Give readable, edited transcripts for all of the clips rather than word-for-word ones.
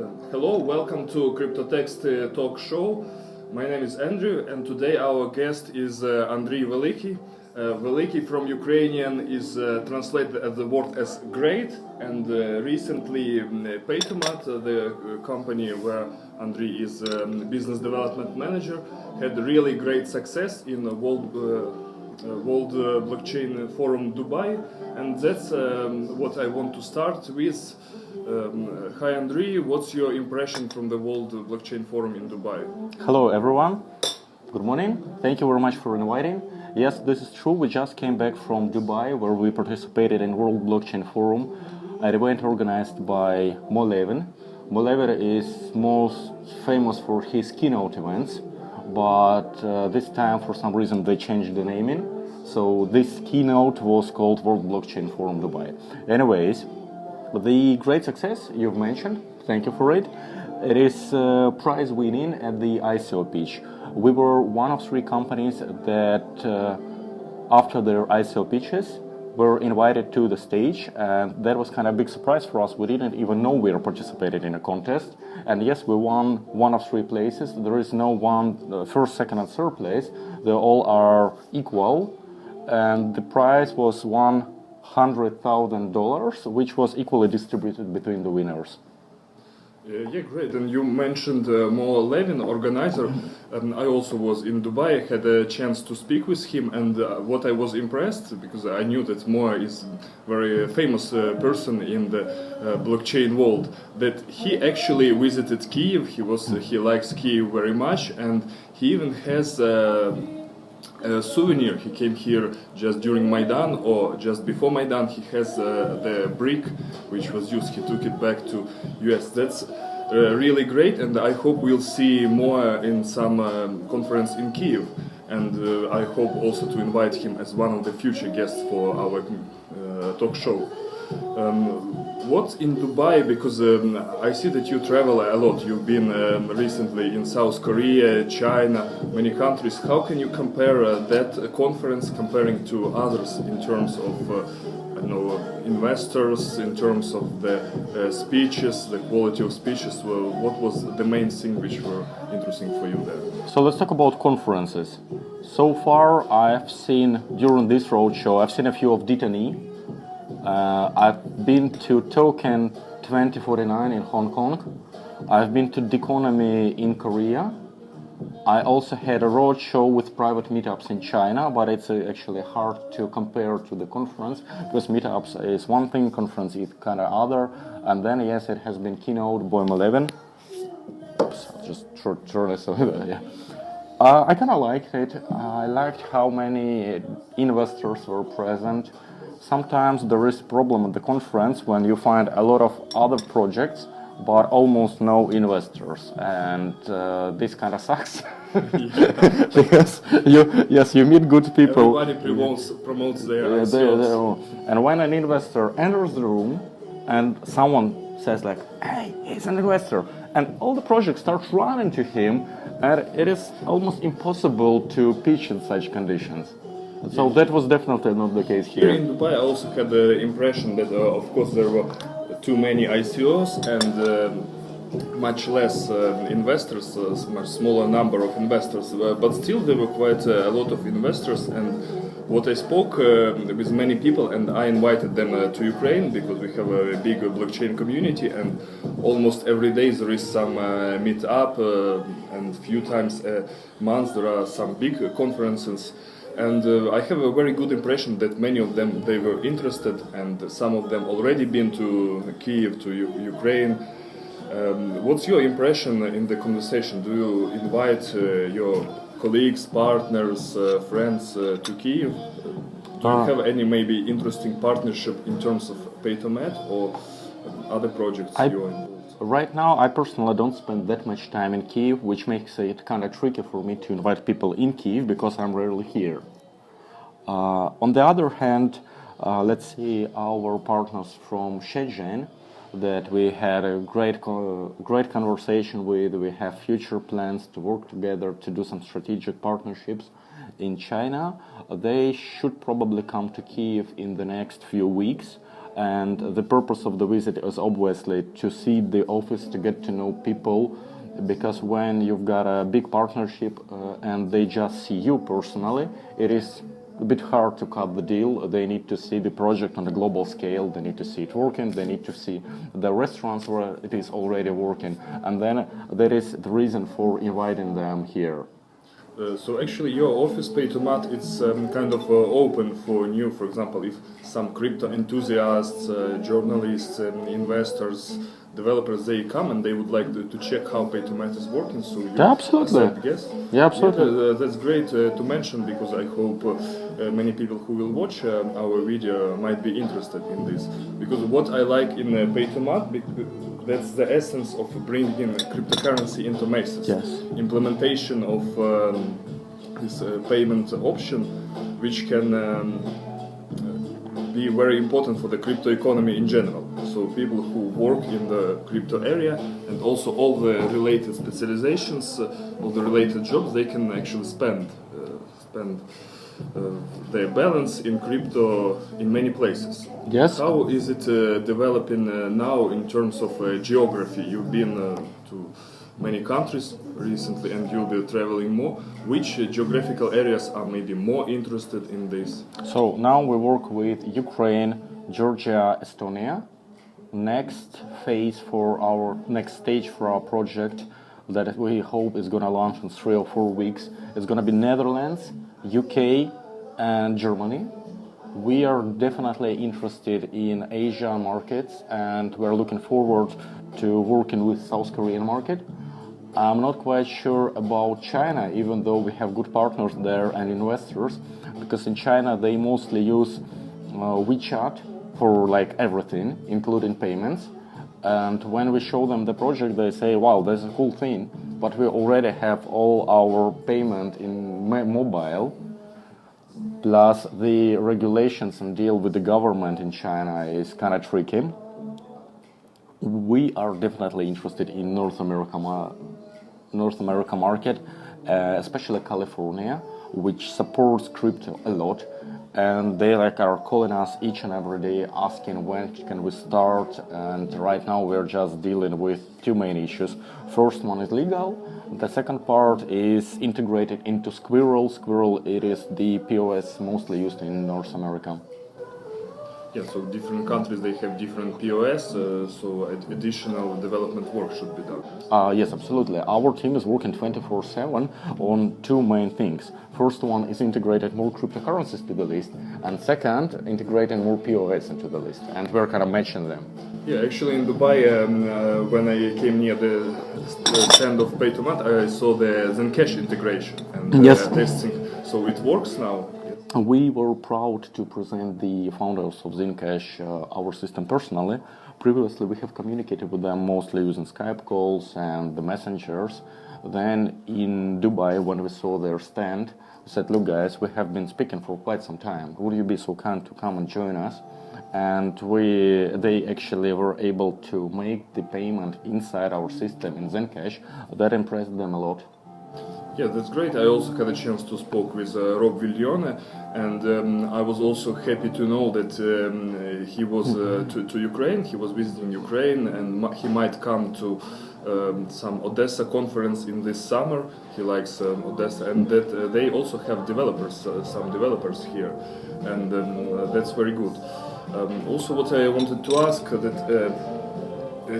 Hello, welcome to Cryptotexty talk show. My name is Andrew, and today our guest is Andriy Velykyy. Velykyy from Ukrainian is translated as the word as great, and recently Paytomat, the company where Andriy is business development manager, had really great success in the World Blockchain Forum Dubai, and that's what I want to start with. Hi Andriy, what's your impression from the World Blockchain Forum in Dubai? Hello everyone, good morning, thank you very much for inviting. Yes, this is true, we just came back from Dubai where we participated in World Blockchain Forum, an event organized by Mo Levin. Mo Levin is most famous for his keynote events, but this time for some reason they changed the naming, so this keynote was called World Blockchain Forum Dubai. Anyways, the great success you've mentioned, thank you for it. It is prize winning at the ICO pitch. We were one of three companies that after their ICO pitches were invited to the stage, and that was kind of a big surprise for us. We didn't even know we were participating in a contest, and yes, we won one of three places. There is no one first, second and third place. They all are equal, and the prize was $100,000, which was equally distributed between the winners. Yeah, great. And you mentioned Mo Levin, organizer. I also was in Dubai. I had a chance to speak with him, and what I was impressed, because I knew that Mo is a very famous person in the blockchain world, that he actually visited Kyiv. He likes Kyiv very much, and he even has a souvenir. He came here just during Maidan or just before Maidan. He has the brick which was used. He took it back to US. That's really great, and I hope we'll see more in some conference in Kyiv. And I hope also to invite him as one of the future guests for our talk show. What's in Dubai? Because I see that you travel a lot. You've been recently in South Korea, China, many countries. How can you compare that conference comparing to others in terms of investors, in terms of the speeches, the quality of speeches? Well, what was the main thing which were interesting for you there? So let's talk about conferences. So far, I've seen during this roadshow, I've seen a few of Dittany. I've been to Token 2049 in Hong Kong. I've been to Deconomy in Korea. I also had a roadshow with private meetups in China, but it's actually hard to compare to the conference, because meetups is one thing, conference is kind of other. And then yes, it has been keynote by Mo Levin. Oops, I'll just turn this over. Yeah. I kind of liked it. I liked how many investors were present. Sometimes there is a problem at the conference when you find a lot of other projects but almost no investors, and this kind of sucks. Because you meet good people. Everybody promotes their and when an investor enters the room and someone says like, hey, he's an investor, and all the projects start running to him, and it is almost impossible to pitch in such conditions. So that was definitely not the case here. Here in Dubai, I also had the impression that, of course, there were too many ICOs and much less investors, much smaller number of investors, but still there were quite a lot of investors. And what I spoke with many people, and I invited them to Ukraine because we have a big blockchain community, and almost every day there is some meet up, and few times a month there are some big conferences. And I have a very good impression that many of them, they were interested, and some of them already been to Kyiv, to Ukraine. What's your impression in the conversation? Do you invite your colleagues, partners, friends to Kyiv? Do you have any maybe interesting partnership in terms of Paytomat or other projects you're involved? Right now, I personally don't spend that much time in Kyiv, which makes it kind of tricky for me to invite people in Kyiv because I'm rarely here. On the other hand, let's see our partners from Shenzhen that we had a great conversation with. We have future plans to work together to do some strategic partnerships in China. They should probably come to Kyiv in the next few weeks. And the purpose of the visit is obviously to see the office, to get to know people, because when you've got a big partnership and they just see you personally, it is a bit hard to cut the deal. They need to see the project on a global scale, they need to see it working, they need to see the restaurants where it is already working, and then there is the reason for inviting them here. So actually your office, Paytomat, it's kind of open for new, for example, if some crypto enthusiasts, journalists, investors, developers, they come and they would like to check how Paytomat is working, so you Absolutely. accept guests? Yeah, absolutely. Yeah, that's great to mention, because I hope many people who will watch our video might be interested in this. Because what I like in Paytomat, that's the essence of bringing cryptocurrency into masses. Yes. Implementation of this payment option, which can be very important for the crypto economy in general. So people who work in the crypto area and also all the related specializations, all the related jobs, they can actually spend their balance in crypto in many places. Yes. How is it developing now in terms of geography? You've been to many countries recently and you'll be traveling more. Which geographical areas are maybe more interested in this? So now we work with Ukraine, Georgia, Estonia. Next phase for our next stage for our project that we hope is going to launch in 3 or 4 weeks is going to be Netherlands, UK and Germany. We are definitely interested in Asian markets and we're looking forward to working with South Korean market. I'm not quite sure about China, even though we have good partners there and investors, because in China they mostly use WeChat for like everything, including payments. And when we show them the project, they say, wow, that's a cool thing, but we already have all our payment in mobile, plus the regulations and deal with the government in China is kind of tricky. We are definitely interested in North America market, especially California, which supports crypto a lot. And they are calling us each and every day asking when can we start, and right now we're just dealing with 2 main issues. First one is legal, the second part is integrated into Squirrel. Squirrel, it is the POS mostly used in North America. Yeah, so different countries, they have different POS, so additional development work should be done. Yes, absolutely. Our team is working 24/7 on 2 main things. First one is integrating more cryptocurrencies to the list, and second, integrating more POS into the list, and we're kind of matching them. Yeah, actually in Dubai, when I came near the stand of Paytomat, I saw the ZenCash integration and Yes. testing, so it works now. We were proud to present the founders of ZenCash our system personally. Previously, we have communicated with them mostly using Skype calls and the messengers. Then in Dubai, when we saw their stand, we said, look guys, we have been speaking for quite some time. Would you be so kind to come and join us? And they actually were able to make the payment inside our system in ZenCash. That impressed them a lot. Yeah, that's great. I also had a chance to speak with Rob Velykyy, and I was also happy to know that he was to Ukraine. He was visiting Ukraine, and he might come to some Odessa conference in this summer. He likes Odessa, and that they also have developers, some developers here, and that's very good. Also, what I wanted to ask that.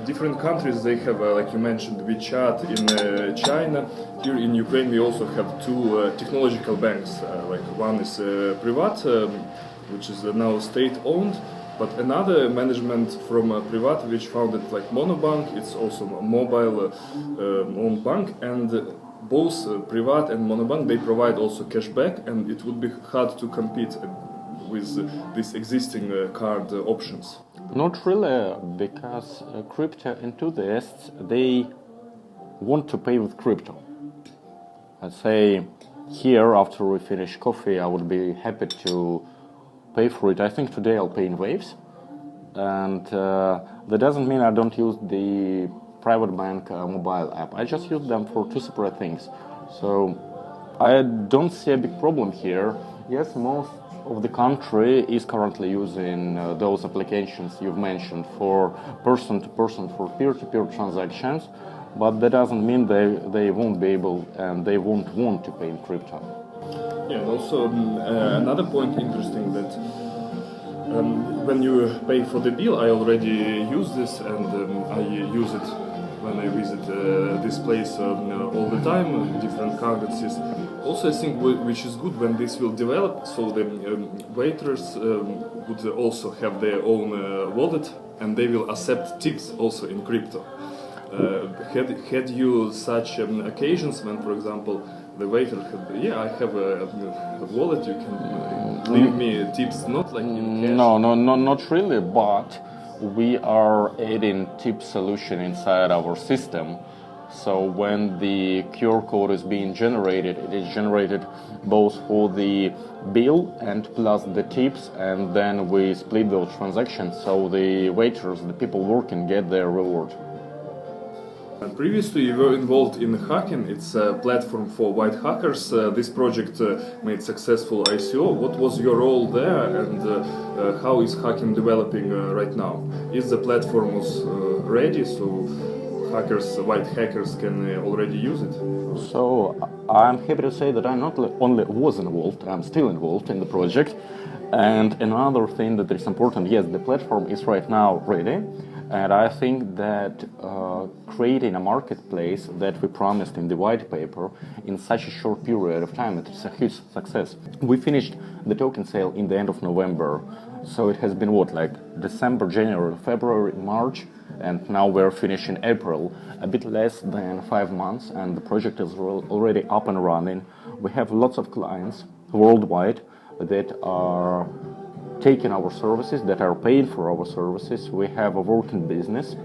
Different countries, they have, like you mentioned, WeChat in China. Here in Ukraine we also have 2 technological banks. Like one is Privat, which is now state-owned, but another management from Privat, which founded like Monobank. It's also a mobile-owned bank, and both Privat and Monobank, they provide also cashback, and it would be hard to compete with these existing card options. Not really, because crypto enthusiasts, they want to pay with crypto. I'd say here, after we finish coffee, I would be happy to pay for it. I think today I'll pay in waves. And that doesn't mean I don't use the private bank mobile app. I just use them for 2 separate things. So I don't see a big problem here. Yes, most of the country is currently using those applications you've mentioned for person-to-person, for peer-to-peer transactions, but that doesn't mean they won't be able and they won't want to pay in crypto. Yeah, and also another point interesting that when you pay for the bill, I already use this, and I use it when I visit this place all the time, different currencies. Also, I think which is good when this will develop, so the waitress would also have their own wallet, and they will accept tips also in crypto. Had you such occasions when, for example, the waiter had, I have a wallet, you can leave me tips, not like in cash? No, not really, but we are adding tip solution inside our system. So when the QR code is being generated, it is generated both for the bill and plus the tips, and then we split those transactions so the waiters, the people working, get their reward. And previously you were involved in Hacken, it's a platform for white hackers. This project made successful ICO. What was your role there, and how is Hacken developing right now? Is the platform was ready, so hackers, white hackers can already use it? So I'm happy to say that I not only was involved, I'm still involved in the project. And another thing that is important, yes, the platform is right now ready. And I think that creating a marketplace that we promised in the white paper in such a short period of time, it is a huge success. We finished the token sale in the end of November. So it has been like December, January, February, March, and now we're finishing April, a bit less than 5 months, and the project is already up and running. We have lots of clients worldwide that are taking our services, that are paying for our services. We have a working business,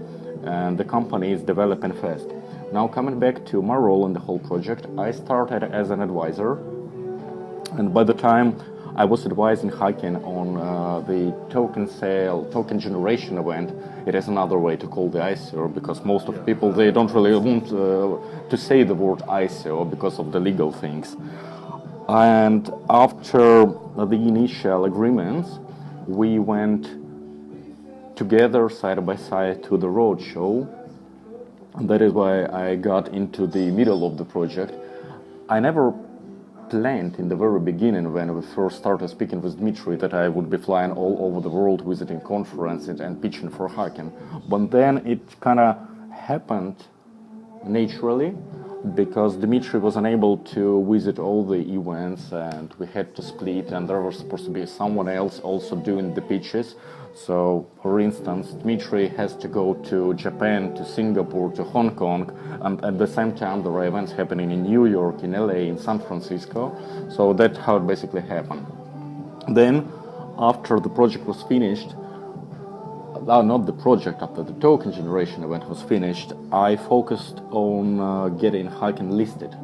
and the company is developing fast. Now, coming back to my role in the whole project, I started as an advisor, and by the time I was advising Hacken on the token sale, token generation event. It is another way to call the ICO, because most of people, they don't really want to say the word ICO because of the legal things. And after the initial agreements, we went together side by side to the roadshow. That is why I got into the middle of the project. I never planned in the very beginning, when we first started speaking with Dmitry, that I would be flying all over the world visiting conferences and pitching for Hacken. But then it kind of happened naturally, because Dmitry was unable to visit all the events and we had to split, and there was supposed to be someone else also doing the pitches. So, for instance, Dmitry has to go to Japan, to Singapore, to Hong Kong, and at the same time there are events happening in New York, in LA, in San Francisco. So that's how it basically happened. Then, after the project was finished, not the project, after the token generation event was finished, I focused on getting Hacken listed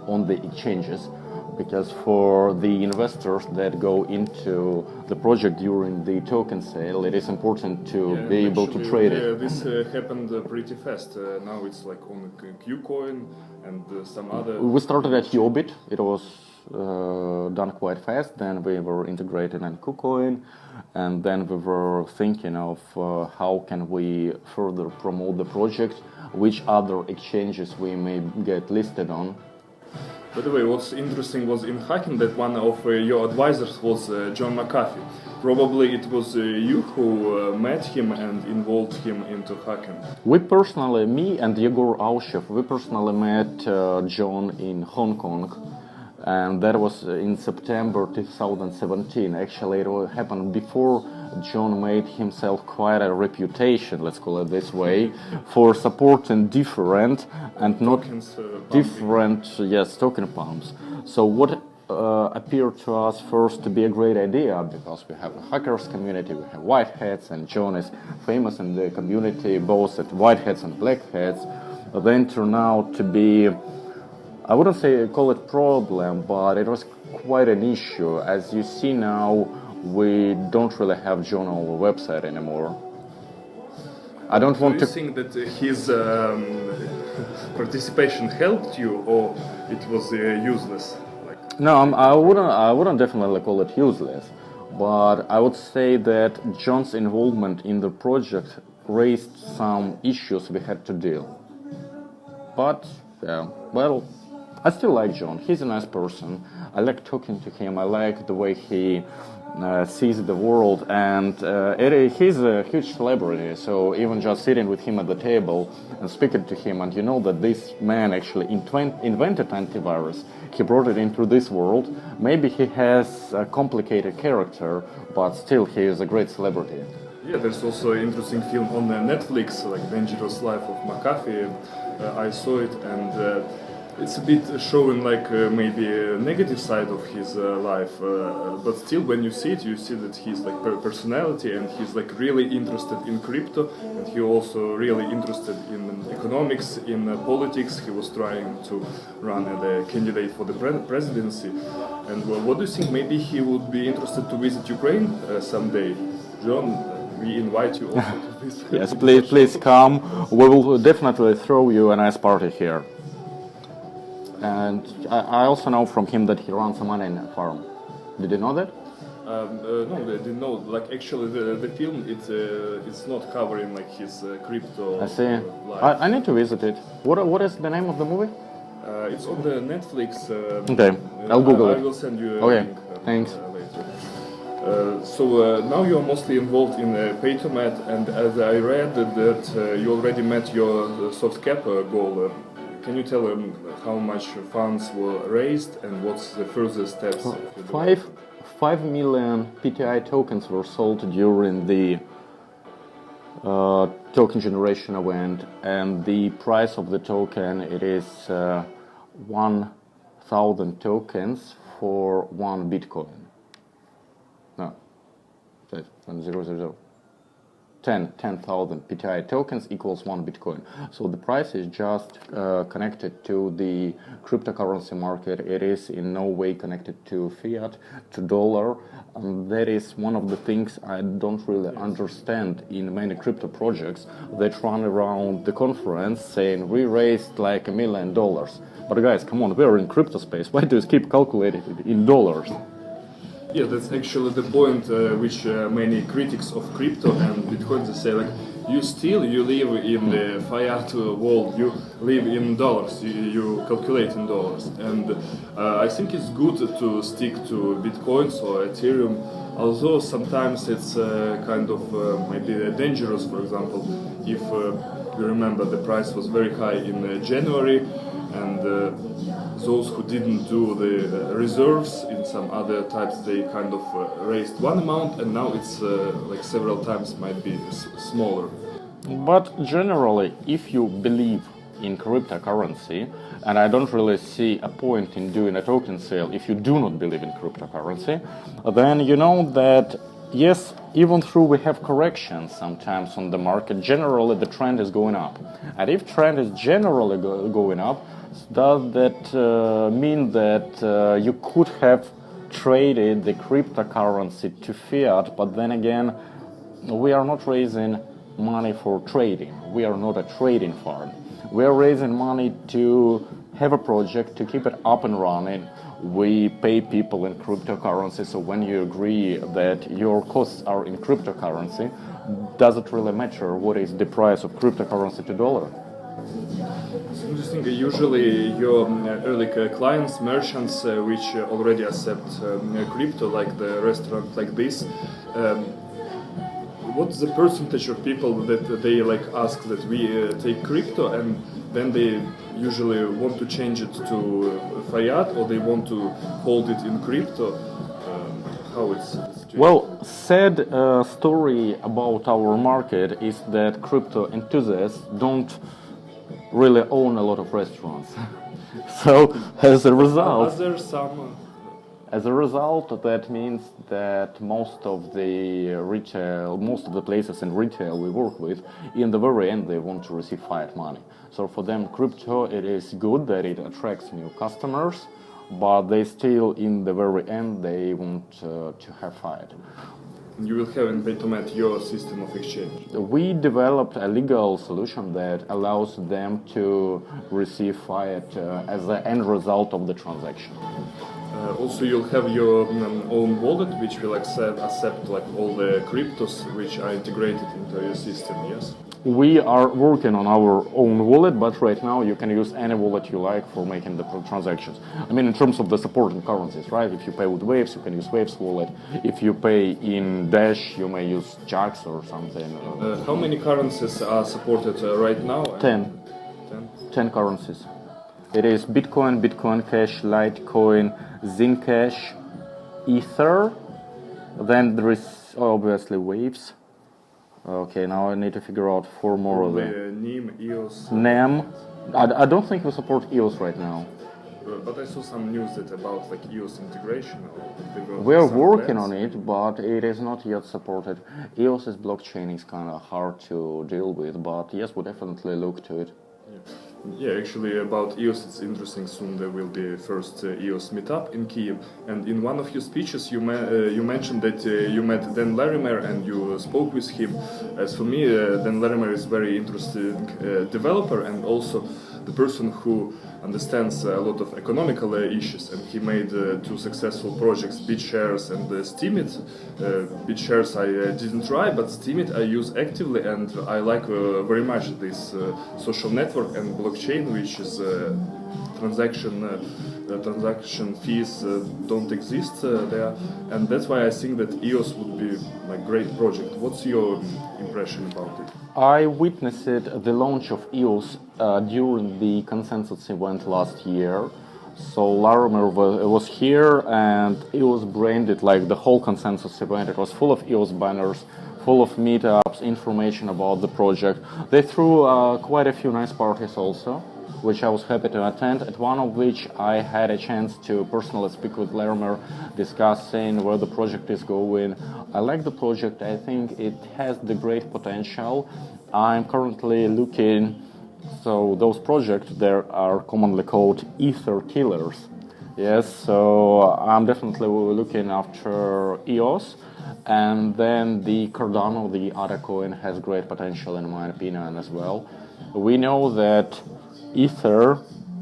on the exchanges, because for the investors that go into the project during the token sale, it is important to be able to trade it. This happened pretty fast. Now it's like on KuCoin and some other... We started at Yobit. It was done quite fast. Then we were integrated in KuCoin, and then we were thinking of how can we further promote the project, which other exchanges we may get listed on. By the way, what's interesting was in Hacken that one of your advisors was John McAfee. Probably it was you who met him and involved him into Hacken. We personally, me and Yegor Aushev, we personally met John in Hong Kong, and that was in September 2017. Actually, it happened before John made himself quite a reputation, let's call it this way, for supporting different and not different, token pumps. So what appeared to us first to be a great idea, because we have a hackers community, we have white hats, and John is famous in the community, both at white hats and black hats, then turned out to be, I wouldn't say call it problem, but it was quite an issue. As you see now, we don't really have John on our website anymore. I don't want to... Do you think that his participation helped you, or it was useless? No, I wouldn't definitely call it useless. but I would say that John's involvement in the project raised some issues we had to deal. But, yeah, well, I still like John. He's a nice person. I like talking to him. I like the way he sees the world, and he's a huge celebrity. So even just sitting with him at the table and speaking to him, and you know that this man actually invented antivirus. He brought it into this world. Maybe he has a complicated character, but still he is a great celebrity. Yeah, there's also an interesting film on Netflix, like Dangerous Life of Afee. I saw it, and it's a bit showing like maybe a negative side of his life, but still when you see it, you see that he's like personality, and he's like really interested in crypto, and he also really interested in economics, in politics. He was trying to run as a candidate for the presidency. And what do you think? Maybe he would be interested to visit Ukraine someday, John? We invite you also to this. Yes, please come. We will definitely throw you a nice party here. And I also know from him that he runs a money farm. Did you know that? No, I didn't know. Like actually, the film it's not covering like his crypto. I see. Life. I need to visit it. What is the name of the movie? It's on the Netflix. Okay, I'll Google it. I will send you a Okay, link. thanks. Later. So now you are mostly involved in Paytomat, and as I read that you already met your soft cap goal. Can you tell them how much funds were raised and what's the further steps? 5 million PTI tokens were sold during the token generation event, and the price of the token it is 1,000 tokens for 1 Bitcoin. No, 10,000 PTI tokens equals 1 Bitcoin. So the price is just connected to the cryptocurrency market. It is in no way connected to fiat, to dollar. And that is one of the things I don't really understand in many crypto projects that run around the conference saying we raised like $1 million. But guys, come on, we're in crypto space. Why do you keep calculating it in dollars? Yeah, that's actually the point which many critics of crypto and Bitcoin they say, like, you live in the fiat world, you live in dollars, you calculate in dollars. And I think it's good to stick to Bitcoins or Ethereum, although sometimes it's kind of maybe dangerous. For example, if you remember the price was very high in January, and those who didn't do the reserves in some other types, they kind of raised one amount, and now it's like several times might be smaller. But generally, if you believe in cryptocurrency, and I don't really see a point in doing a token sale if you do not believe in cryptocurrency, then you know that yes, even though we have corrections sometimes on the market, generally the trend is going up. And if trend is generally going up, does that mean that you could have traded the cryptocurrency to fiat, but then again, we are not raising money for trading. We are not a trading farm. We are raising money to have a project, to keep it up and running. We pay people in cryptocurrency, so when you agree that your costs are in cryptocurrency, does it really matter what is the price of cryptocurrency to dollar? It's interesting. Usually your early clients, merchants which already accept crypto, like the restaurant like this, what's the percentage of people that they like ask that we take crypto, and then they usually want to change it to fiat, or they want to hold it in crypto? How it's well, sad story about our market is that crypto enthusiasts don't really own a lot of restaurants. So as a result, that means that most of the places in retail we work with, in the very end they want to receive fiat money. So for them, crypto, it is good that it attracts new customers, but they still, in the very end, they want to have fiat. You will have in Paytomat your system of exchange. We developed a legal solution that allows them to receive fiat as the end result of the transaction. Also, you'll have your own wallet, which will accept like all the cryptos which are integrated into your system. Yes. We are working on our own wallet, but right now you can use any wallet you like for making the transactions. I mean, in terms of the supporting currencies, right? If you pay with Waves, you can use Waves wallet. If you pay in Dash, you may use Jax or something. How many currencies are supported right now? 10. 10 currencies. It is Bitcoin, Bitcoin Cash, Litecoin, ZenCash, Ether. Then there is obviously Waves. Okay, now I need to figure out 4 more of them. NEM, EOS. NEM. I don't think we support EOS right now. But I saw some news about like EOS integration. We're working on it, but it is not yet supported. EOS's blockchain is kind of hard to deal with, but yes, we'll definitely look to it. Yeah, actually about EOS it's interesting. Soon there will be first EOS meetup in Kyiv, and in one of your speeches you mentioned that you met Dan Larimer and you spoke with him. As for me, Dan Larimer is very interesting developer and also the person who understands a lot of economical issues, and he made 2 successful projects, BitShares and Steemit. BitShares I didn't try, but Steemit I use actively, and I like very much this social network and blockchain, which is transaction fees don't exist there, and that's why I think that EOS would be a great project. What's your impression about it? I witnessed the launch of EOS during the consensus event last year. So Larimer was here, and it was branded like the whole consensus event. It was full of EOS banners, full of meetups, information about the project. They threw quite a few nice parties also, which I was happy to attend, at one of which I had a chance to personally speak with Larimer, discussing where the project is going. I like the project. I think it has the great potential. I'm currently looking, so those projects there are commonly called Ether killers. Yes, so I'm definitely looking after EOS. And then the Cardano, the other coin, has great potential in my opinion as well. We know that Ether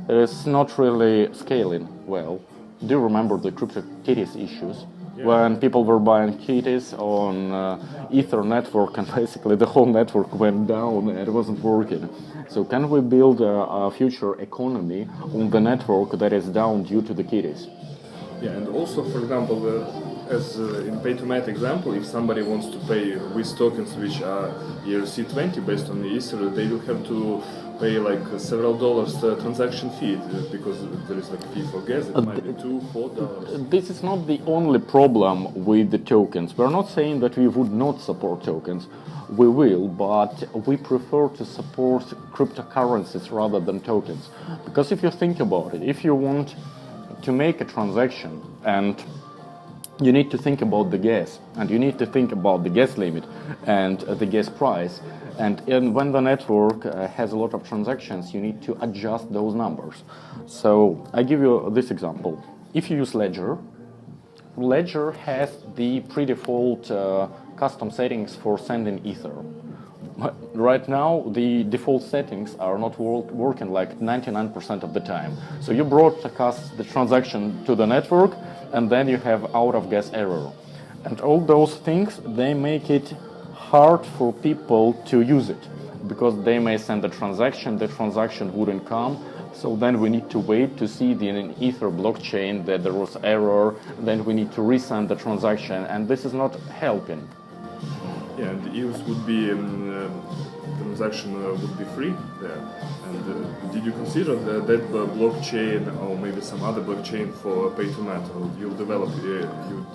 is not really scaling well. Do you remember the CryptoTexty issues? Yeah. When people were buying kitties on Ether network, and basically the whole network went down and it wasn't working. So can we build a future economy on the network that is down due to the kitties? Yeah, and also, for example, as in Paytomat example, if somebody wants to pay with tokens which are ERC20 based on the Ether, they will have to pay like several dollars transaction fee because there is like a fee for gas. It might be $2-4. This is not the only problem with the tokens. We're not saying that we would not support tokens. We will, but we prefer to support cryptocurrencies rather than tokens. Because if you think about it, if you want to make a transaction and you need to think about the gas, and you need to think about the gas limit and the gas price, and when the network has a lot of transactions, you need to adjust those numbers. So I give you this example. If you use Ledger, Ledger has the pre-default custom settings for sending Ether. Right now, the default settings are not working like 99% of the time. So you broadcast the transaction to the network, and then you have out-of-gas error. And all those things, they make it hard for people to use it, because they may send the transaction wouldn't come, so then we need to wait to see in Ether blockchain that there was error, then we need to resend the transaction, and this is not helping. Yeah, and EOS would be transaction would be free there. And did you consider that blockchain or maybe some other blockchain for Paytomat, or you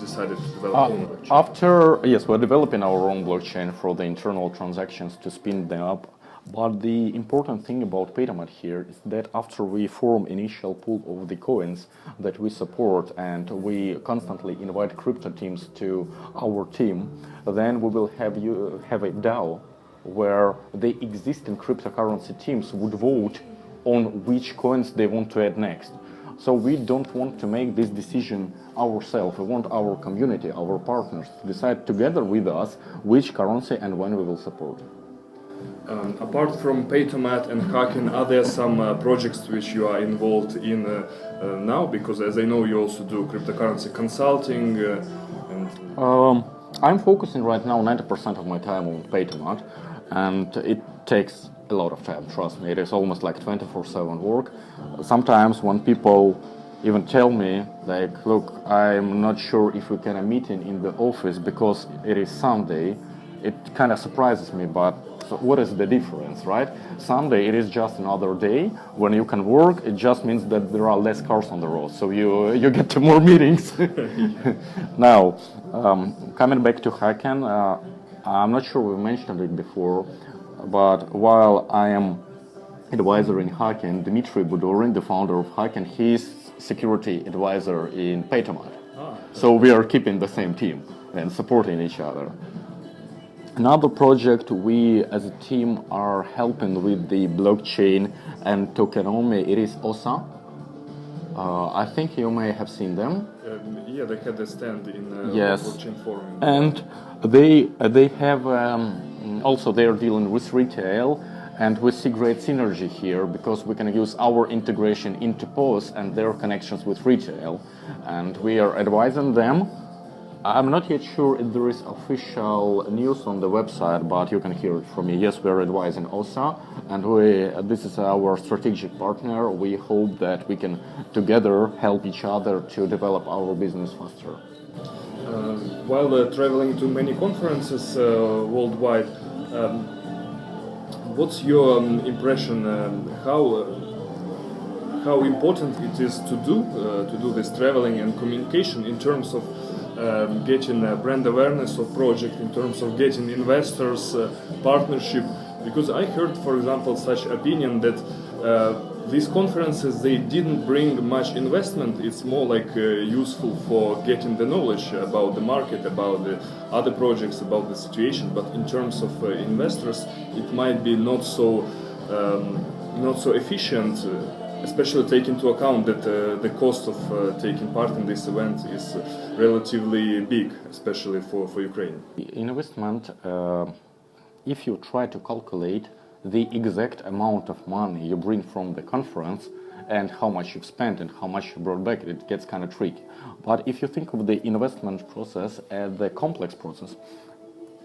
decided to develop own blockchain? We're developing our own blockchain for the internal transactions to spin them up. But the important thing about Paytomat here is that after we form initial pool of the coins that we support, and we constantly invite crypto teams to our team, then we will have a DAO where the existing cryptocurrency teams would vote on which coins they want to add next. So we don't want to make this decision ourselves. We want our community, our partners, to decide together with us which currency and when we will support. Apart from Paytomat and Hacken, are there some projects which you are involved in now? Because as I know, you also do cryptocurrency consulting. I'm focusing right now 90% of my time on Paytomat, and it takes a lot of time, trust me. It is almost like 24/7 work. Sometimes when people even tell me, like, look, I'm not sure if we can a meeting in the office because it is Sunday, it kind of surprises me, but so what is the difference, right? Sunday, it is just another day. When you can work, it just means that there are less cars on the road, so you get to more meetings. Now, coming back to Hacken, I'm not sure we mentioned it before, but while I am advisor in Hacken, Dmitry Budorin, the founder of Hacken, he's security advisor in Paytomat. So we are keeping the same team and supporting each other. Another project we as a team are helping with the blockchain and tokenomics, it is OSA. I think you may have seen them. Yeah, they had a stand in yes. blockchain forum. And they have also they are dealing with retail, and we see great synergy here because we can use our integration into POS and their connections with retail, and we are advising them. I'm not yet sure if there is official news on the website, but you can hear it from me. Yes, we are advising OSA, and this is our strategic partner. We hope that we can together help each other to develop our business faster. While traveling to many conferences worldwide, what's your impression? How important it is to do this traveling and communication in terms of getting brand awareness of project, in terms of getting investors, partnership? Because I heard, for example, such opinion that these conferences, they didn't bring much investment. It's more like useful for getting the knowledge about the market, about the other projects, about the situation. But in terms of investors, it might be not so efficient. Especially take into account that the cost of taking part in this event is relatively big, especially for Ukraine. Investment, if you try to calculate the exact amount of money you bring from the conference and how much you've spent and how much you brought back, it gets kind of tricky. But if you think of the investment process as the complex process,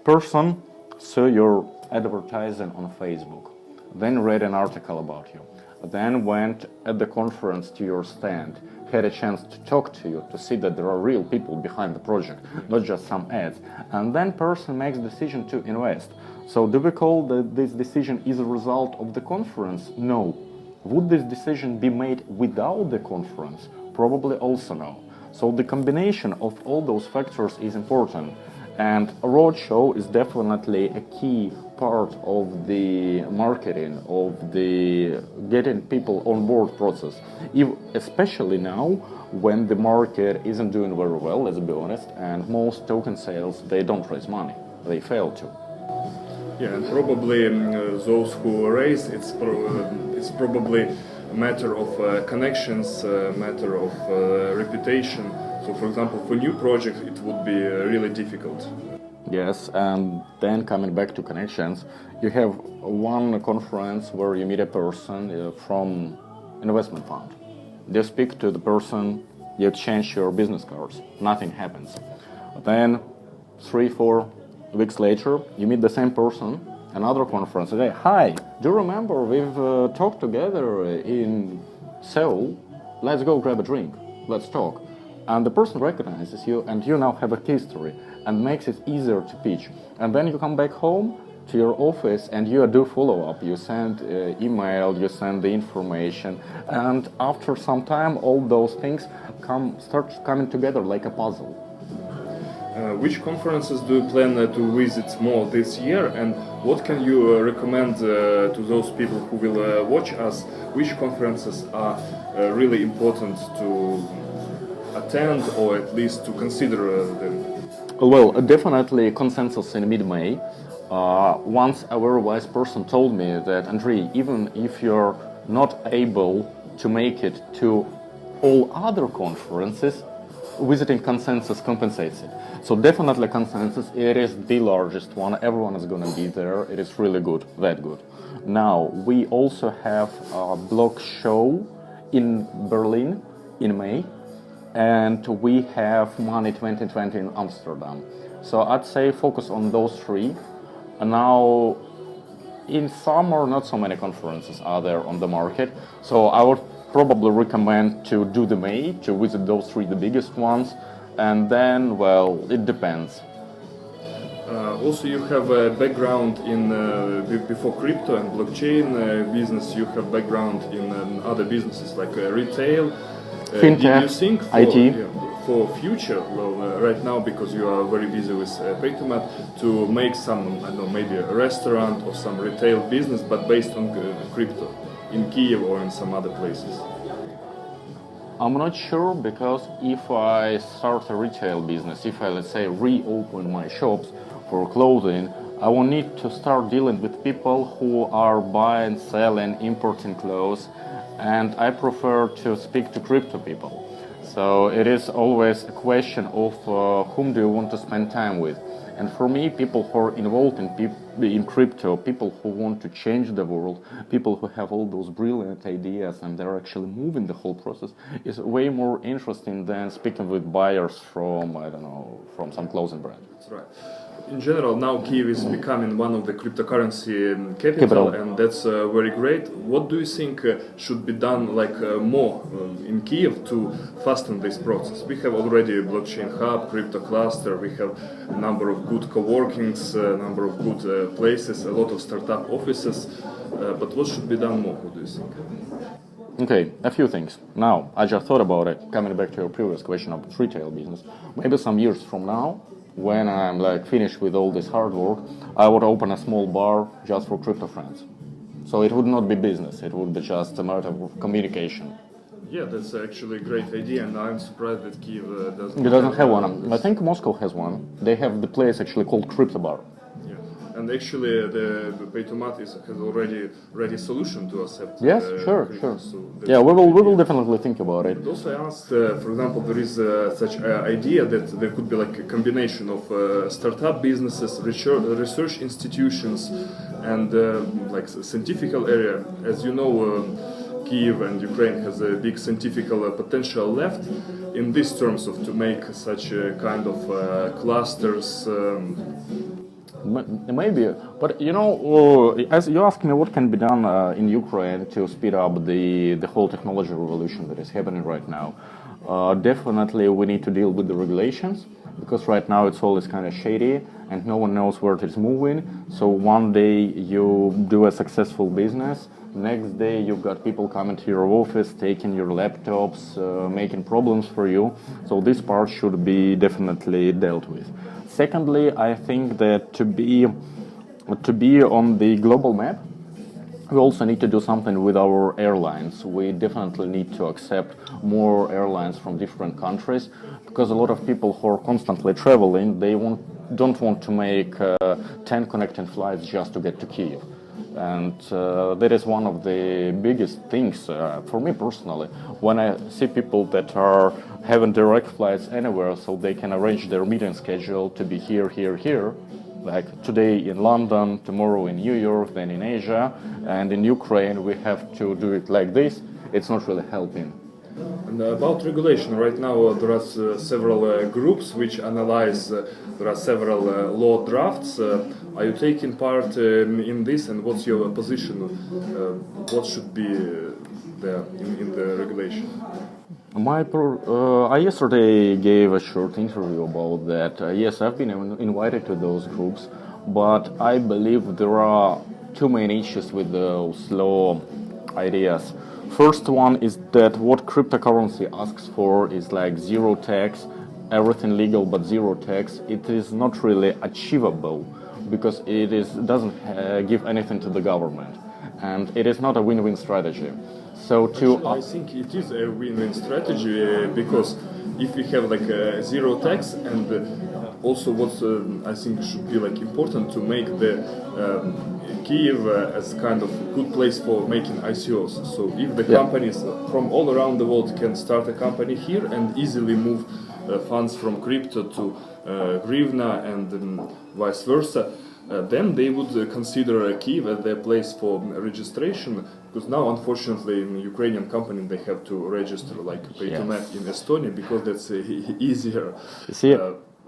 person saw your advertising on Facebook, then read an article about you, then went at the conference to your stand, had a chance to talk to you, to see that there are real people behind the project, not just some ads, and then person makes decision to invest. So do we call that this decision is a result of the conference? No. Would this decision be made without the conference? Probably also no. So the combination of all those factors is important. And a roadshow is definitely a key part of the marketing, of the getting people on board process. Especially now, when the market isn't doing very well, let's be honest, and most token sales, they don't raise money. They fail to. Yeah, and probably those who raise, it's probably a matter of connections, a matter of reputation. So, for example, for new projects, it would be really difficult. Yes, and then coming back to connections, you have one conference where you meet a person from investment fund. You speak to the person, you exchange your business cards, nothing happens. Then 3-4 weeks later, you meet the same person, another conference. They say, hi, do you remember we've talked together in Seoul? Let's go grab a drink, let's talk. And the person recognizes you, and you now have a history, and makes it easier to pitch. And then you come back home to your office, and you do follow-up. You send email, you send the information, and after some time, all those things start coming together like a puzzle. Which conferences do you plan to visit more this year, and what can you recommend to those people who will watch us? Which conferences are really important to attend, or at least to consider them? Well, definitely consensus in mid-May. Once a very wise person told me that, Andriy, even if you're not able to make it to all other conferences, visiting Consensus compensates it. So definitely Consensus, it is the largest one. Everyone is going to be there. It is really good, that good. Now, we also have a block show in Berlin in May, and we have Money 2020 in Amsterdam. So I'd say focus on those three. And now, in summer, not so many conferences are there on the market. So I would probably recommend to do the May, to visit those three, the biggest ones. And then, well, it depends. Also, you have a background in before crypto and blockchain business. You have background in other businesses like retail, fintech, do you think IT. For future, well, right now because you are very busy with Paytomat, to make some, I don't know, maybe a restaurant or some retail business, but based on crypto in Kiev or in some other places? I'm not sure, because if I start a retail business, if I, let's say, reopen my shops for clothing, I will need to start dealing with people who are buying, selling, importing clothes, and I prefer to speak to crypto people. So it is always a question of whom do you want to spend time with. And for me, people who are involved in crypto, people who want to change the world, people who have all those brilliant ideas and they're actually moving the whole process, is way more interesting than speaking with buyers from, I don't know, from some clothing brand. That's right. In general, now Kiev is becoming one of the cryptocurrency capital, and that's very great. What do you think should be done more in Kiev to fasten this process? We have already a blockchain hub, crypto cluster, we have a number of good co-workings, a number of good places, a lot of startup offices, but what should be done more, what do you think? Okay, a few things. Now, I just thought about it, coming back to your previous question about retail business. Maybe some years from now, when I'm finished with all this hard work, I would open a small bar just for crypto friends. So it would not be business, it would be just a matter of communication. Yeah, that's actually a great idea, and I'm surprised that Kiev doesn't. It doesn't have one. I think Moscow has one. They have the place actually called Crypto Bar. Yeah, and actually the Paytomat has already ready solution to accept. Yes, sure. So yeah, we will definitely think about it. But also I asked, for example, there is such an idea that there could be a combination of startup businesses, research institutions, and scientific area. As you know, Kiev and Ukraine has a big scientific potential left in these terms of to make such a kind of clusters. Maybe, but as you asked me what can be done in Ukraine to speed up the whole technology revolution that is happening right now, definitely we need to deal with the regulations, because right now it's always kind of shady and no one knows where it is moving. So one day you do a successful business, next day you've got people coming to your office, taking your laptops, making problems for you. So this part should be definitely dealt with. Secondly, I think that to be on the global map, we also need to do something with our airlines. We definitely need to accept more airlines from different countries, because a lot of people who are constantly traveling, they don't want to make 10 connecting flights just to get to Kiev. And that is one of the biggest things for me personally, when I see people that are having direct flights anywhere, so they can arrange their meeting schedule to be here, like today in London, tomorrow in New York, then in Asia, and in Ukraine we have to do it like this. It's not really helping. And about regulation, right now there are several groups which analyze, there are several law drafts. Are you taking part in this, and what's your position? What should be there in the regulation? I yesterday gave a short interview about that. Yes, I've been invited to those groups, but I believe there are two main issues with those law ideas. First one is that what cryptocurrency asks for is like zero tax, everything legal but zero tax. It is not really achievable because doesn't give anything to the government, and it is not a win-win strategy. So I think it is a win-win strategy because if we have a zero tax, and also what I think should be important to make the Kiev as kind of good place for making ICOs. So if the companies from all around the world can start a company here and easily move funds from crypto to hryvnia and vice versa, then they would consider Kyiv as their place for registration, because now unfortunately in Ukrainian company they have to register like Paytomat in Estonia because that's easier. See,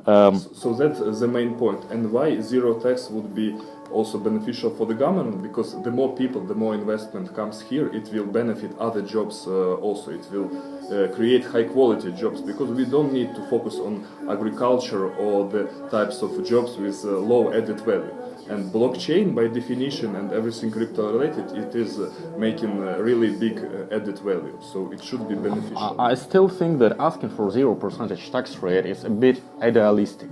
so that's the main point. And why zero tax would be also beneficial for the government, because the more people, the more investment comes here, it will benefit other jobs also. It will create high quality jobs, because we don't need to focus on agriculture or the types of jobs with low added value. And blockchain by definition and everything crypto related, it is making really big added value, so it should be beneficial. I still think that asking for 0% tax rate is a bit idealistic.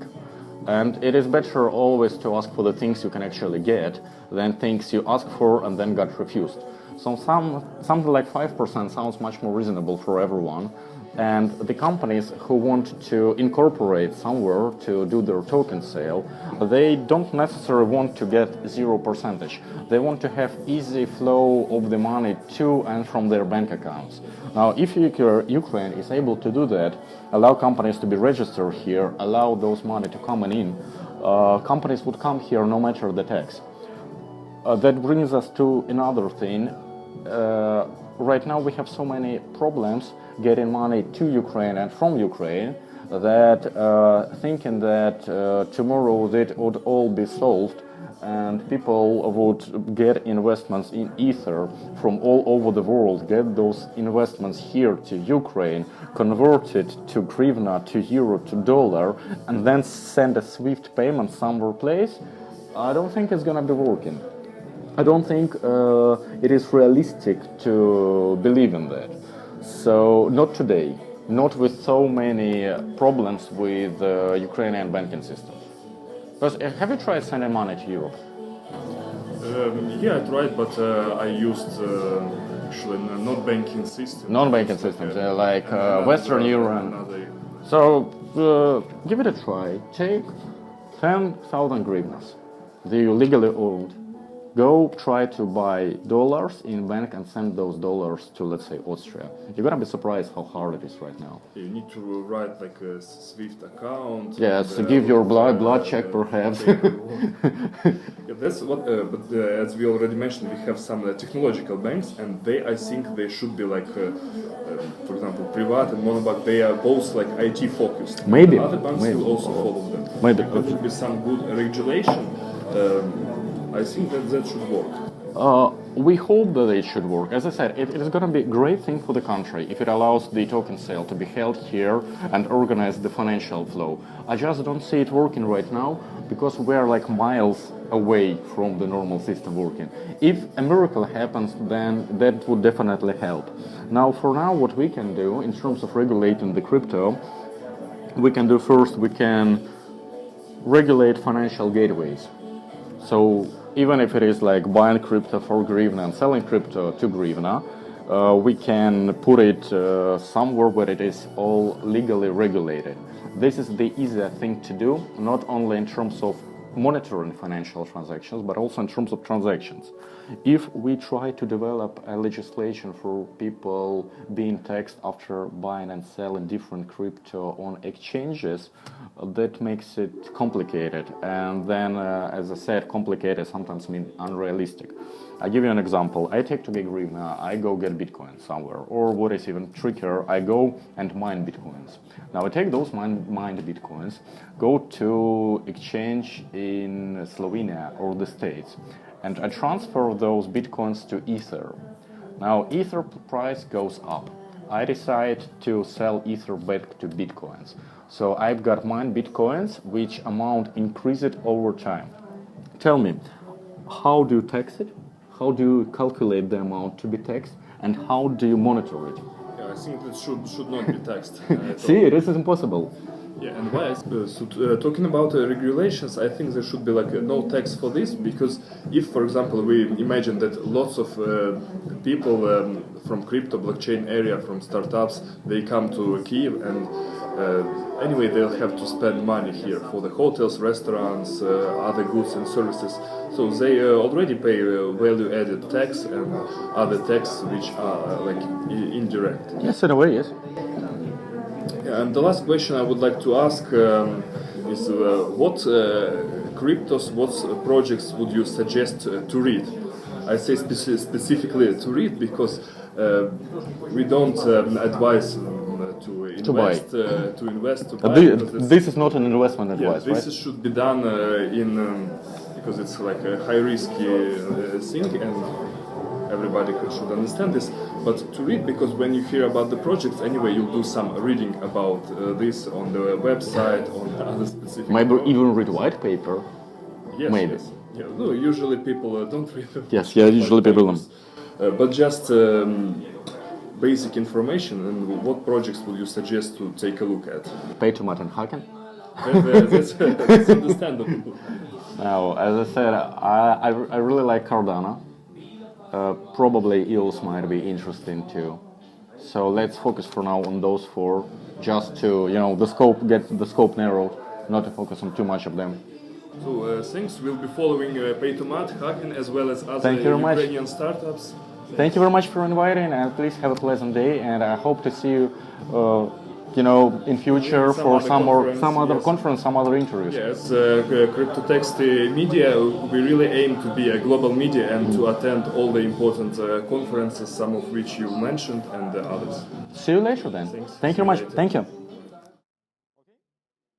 And it is better always to ask for the things you can actually get than things you ask for and then got refused. So something like 5% sounds much more reasonable for everyone. And the companies who want to incorporate somewhere to do their token sale, they don't necessarily want to get 0%. They want to have easy flow of the money to and from their bank accounts. Now, if Ukraine is able to do that, allow companies to be registered here, allow those money to come in, companies would come here no matter the tax. That brings us to another thing. Right now we have so many problems getting money to Ukraine and from Ukraine that thinking that tomorrow that would all be solved and people would get investments in Ether from all over the world, get those investments here to Ukraine, convert it to hryvnia, to euro, to dollar, and then send a SWIFT payment somewhere place, I don't think it's gonna be working. I don't think it is realistic to believe in that. So not today, not with so many problems with the Ukrainian banking system. Because have you tried sending money to Europe? Yeah, I tried, but I used actually not banking systems. Non-banking systems, like Western Europe. So give it a try. Take 10,000 hryvnias that you legally owned. Go try to buy dollars in bank and send those dollars to, let's say, Austria. You're gonna be surprised how hard it is right now. You need to write like a SWIFT account. Yes, give your blood check perhaps. Yeah, that's what. But as we already mentioned, we have some technological banks, and I think they should be like, for example, Privat and Monobank. They are both like IT focused. Maybe. Other banks will also follow them. Maybe. There should be some good regulation. I think that should work. We hope that it should work. As I said, it is going to be a great thing for the country if it allows the token sale to be held here and organize the financial flow. I just don't see it working right now because we are like miles away from the normal system working. If a miracle happens, then that would definitely help. Now, for now, what we can do in terms of regulating the crypto, we can do first, we can regulate financial gateways. So even if it is like buying crypto for hryvnia and selling crypto to hryvnia, we can put it somewhere where it is all legally regulated. This is the easier thing to do, not only in terms of monitoring financial transactions, but also in terms of transactions. If we try to develop a legislation for people being taxed after buying and selling different crypto on exchanges, that makes it complicated. And then, as I said, complicated sometimes means unrealistic. I'll give you an example. I take to get hryvnia, I go get Bitcoin somewhere. Or what is even trickier, I go and mine Bitcoins. Now I take those mined Bitcoins, go to exchange in Slovenia or the States, and I transfer those Bitcoins to Ether. Now Ether price goes up. I decide to sell Ether back to Bitcoins. So I've got mined Bitcoins, which amount increased over time. Tell me, how do you tax it? How do you calculate the amount to be taxed? And how do you monitor it? Yeah, I think it should not be taxed. See, this is impossible. Yeah, and why? Talking about regulations, I think there should be like no tax for this, because if, for example, we imagine that lots of people from crypto blockchain area, from startups, they come to Kyiv and anyway they'll have to spend money here for the hotels, restaurants, other goods and services. So they already pay value-added tax and other taxes which are like indirect. Yes, in a way, yes. And the last question I would like to ask is what cryptos, what projects would you suggest to read? I say specifically to read because we don't advise to invest, to buy. This is not an investment advice, this right? should be done because it's like a high risky thing and everybody should understand this. But to read, because when you hear about the projects, anyway, you'll do some reading about this on the website, on other specific. Maybe even read white paper. Yes, maybe. Yes. Yeah, no, usually people don't read. Yes, yeah, usually people don't. But just basic information. And what projects would you suggest to take a look at? Paytomat and Hacken. That's understandable. Now, as I said, I really like Cardano. Probably EOS might be interesting too. So let's focus for now on those four, just to get the scope narrowed, not to focus on too much of them. So thanks. We'll be following Paytomat, Hacken, as well as other Ukrainian startups. Thank you very much for inviting, and please have a pleasant day. And I hope to see you, in future for some other conference, some other interviews. Yes, Cryptotexty media. We really aim to be a global media and to attend all the important conferences, some of which you mentioned, and others. See you later then. Thanks. Thank you very much. Thank you.